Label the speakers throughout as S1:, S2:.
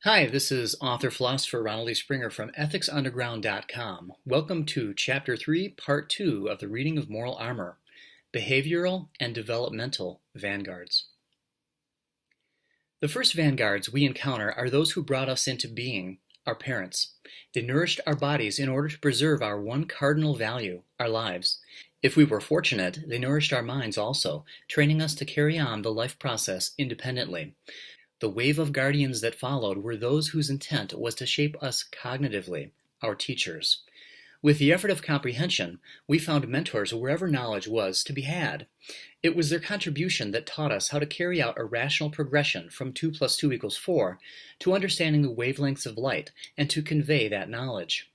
S1: Hi, this is author-philosopher Ronald E. Springer from EthicsUnderground.com. Welcome to Chapter 3, Part 2 of the Reading of Moral Armor, Behavioral and Developmental Vanguards. The first vanguards we encounter are those who brought us into being, our parents. They nourished our bodies in order to preserve our one cardinal value, our lives. If we were fortunate, they nourished our minds also, training us to carry on the life process independently. The wave of guardians that followed were those whose intent was to shape us cognitively, our teachers. With the effort of comprehension, we found mentors wherever knowledge was to be had. It was their contribution that taught us how to carry out a rational progression from 2 plus 2 equals 4 to understanding the wavelengths of light and to convey that knowledge.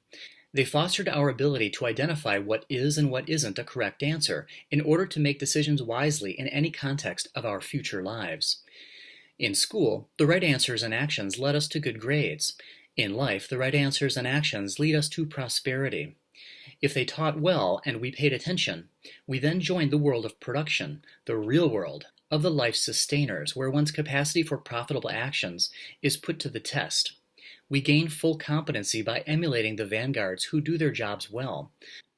S1: They fostered our ability to identify what is and what isn't a correct answer in order to make decisions wisely in any context of our future lives. In school, the right answers and actions led us to good grades. In life, the right answers and actions lead us to prosperity. If they taught well and we paid attention, we then joined the world of production, the real world, of the life sustainers, where one's capacity for profitable actions is put to the test. We gain full competency by emulating the vanguards who do their jobs well.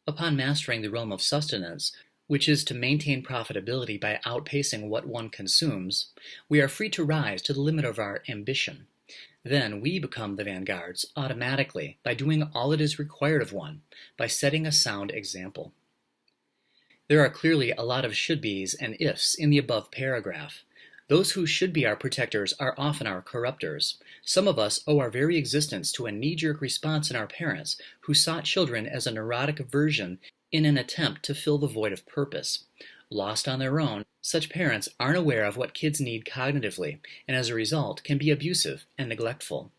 S1: Upon mastering the realm of sustenance, which is to maintain profitability by outpacing what one consumes, we are free to rise to the limit of our ambition. Then we become the vanguards automatically by doing all that is required of one, by setting a sound example. There are clearly a lot of should-bes and ifs in the above paragraph. Those who should be our protectors are often our corruptors. Some of us owe our very existence to a knee-jerk response in our parents who sought children as a neurotic version in an attempt to fill the void of purpose. Lost on their own, such parents aren't aware of what kids need cognitively, and as a result can be abusive and neglectful.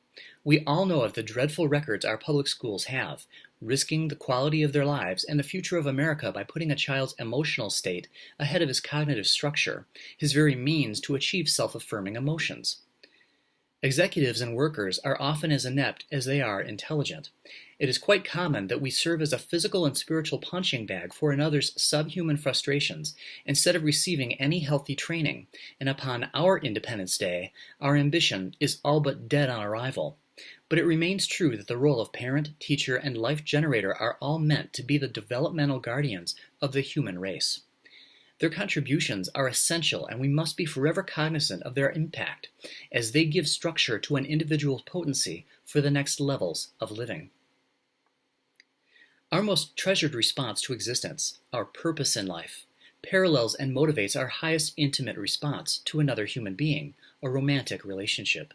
S1: We all know of the dreadful records our public schools have, risking the quality of their lives and the future of America by putting a child's emotional state ahead of his cognitive structure, his very means to achieve self-affirming emotions. Executives and workers are often as inept as they are intelligent. It is quite common that we serve as a physical and spiritual punching bag for another's subhuman frustrations instead of receiving any healthy training, and upon our Independence Day, our ambition is all but dead on arrival. But it remains true that the role of parent, teacher, and life generator are all meant to be the developmental guardians of the human race. Their contributions are essential, and we must be forever cognizant of their impact, as they give structure to an individual's potency for the next levels of living. Our most treasured response to existence, our purpose in life, parallels and motivates our highest intimate response to another human being, a romantic relationship.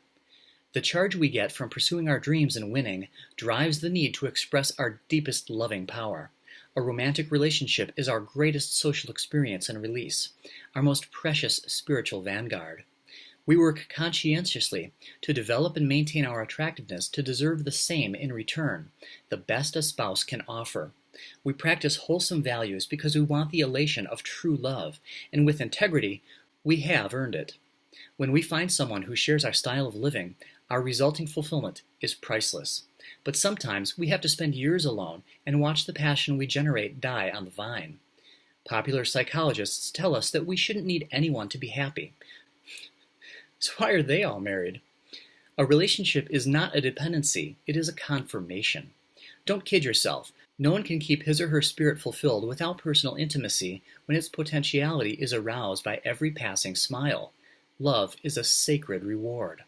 S1: The charge we get from pursuing our dreams and winning drives the need to express our deepest loving power. A romantic relationship is our greatest social experience and release, our most precious spiritual vanguard. We work conscientiously to develop and maintain our attractiveness to deserve the same in return, the best a spouse can offer. We practice wholesome values because we want the elation of true love, and with integrity, we have earned it. When we find someone who shares our style of living, our resulting fulfillment is priceless. But sometimes we have to spend years alone and watch the passion we generate die on the vine. Popular psychologists tell us that we shouldn't need anyone to be happy. So why are they all married? A relationship is not a dependency, it is a confirmation. Don't kid yourself. No one can keep his or her spirit fulfilled without personal intimacy when its potentiality is aroused by every passing smile. Love is a sacred reward.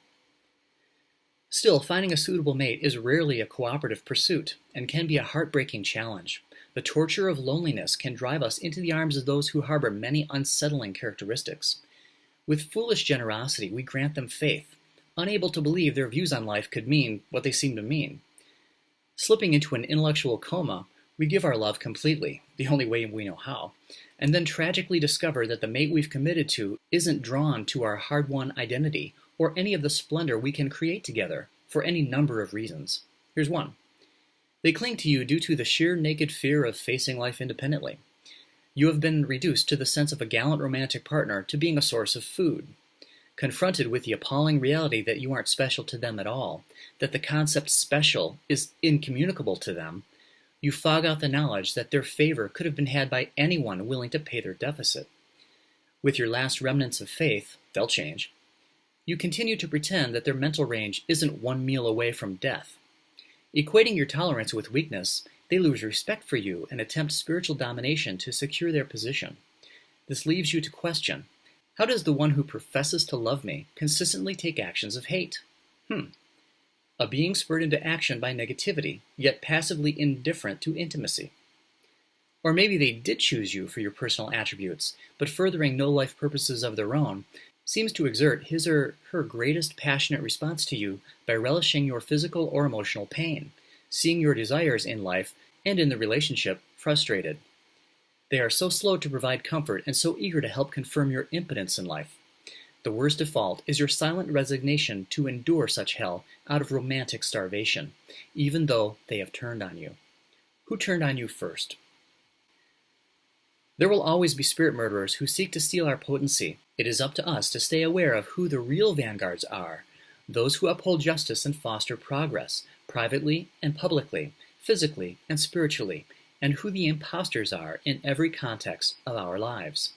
S1: Still, finding a suitable mate is rarely a cooperative pursuit and can be a heartbreaking challenge. The torture of loneliness can drive us into the arms of those who harbor many unsettling characteristics. With foolish generosity, we grant them faith, unable to believe their views on life could mean what they seem to mean. Slipping into an intellectual coma, we give our love completely, the only way we know how, and then tragically discover that the mate we've committed to isn't drawn to our hard-won identity or any of the splendor we can create together, for any number of reasons. Here's one. They cling to you due to the sheer naked fear of facing life independently. You have been reduced to the sense of a gallant romantic partner to being a source of food. Confronted with the appalling reality that you aren't special to them at all, that the concept special is incommunicable to them, you fog out the knowledge that their favor could have been had by anyone willing to pay their deficit. With your last remnants of faith, they'll change. You continue to pretend that their mental range isn't one meal away from death. Equating your tolerance with weakness, they lose respect for you and attempt spiritual domination to secure their position. This leaves you to question, how does the one who professes to love me consistently take actions of hate? A being spurred into action by negativity, yet passively indifferent to intimacy. Or maybe they did choose you for your personal attributes, but furthering no life purposes of their own, seems to exert his or her greatest passionate response to you by relishing your physical or emotional pain, seeing your desires in life and in the relationship frustrated. They are so slow to provide comfort and so eager to help confirm your impotence in life. The worst default is your silent resignation to endure such hell out of romantic starvation, even though they have turned on you. Who turned on you first? There will always be spirit murderers who seek to steal our potency. It is up to us to stay aware of who the real vanguards are, those who uphold justice and foster progress, privately and publicly, physically and spiritually, and who the imposters are in every context of our lives.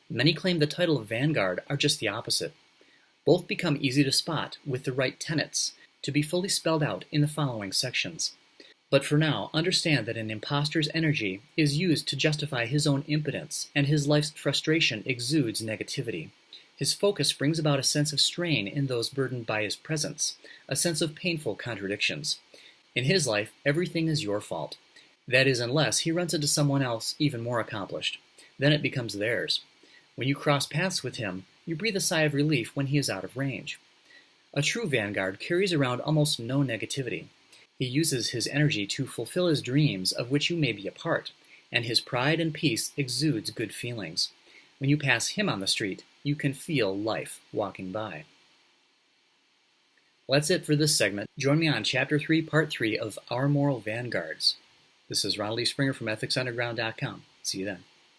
S1: Many claim the title of vanguard are just the opposite. Both become easy to spot with the right tenets, to be fully spelled out in the following sections. But for now, understand that an impostor's energy is used to justify his own impotence, and his life's frustration exudes negativity. His focus brings about a sense of strain in those burdened by his presence, a sense of painful contradictions. In his life, everything is your fault. That is, unless he runs into someone else even more accomplished. Then it becomes theirs. When you cross paths with him, you breathe a sigh of relief when he is out of range. A true vanguard carries around almost no negativity. He uses his energy to fulfill his dreams of which you may be a part, and his pride and peace exudes good feelings. When you pass him on the street, you can feel life walking by. Well, that's it for this segment. Join me on Chapter 3, Part 3 of Our Moral Vanguards. This is Ronald E. Springer from EthicsUnderground.com. See you then.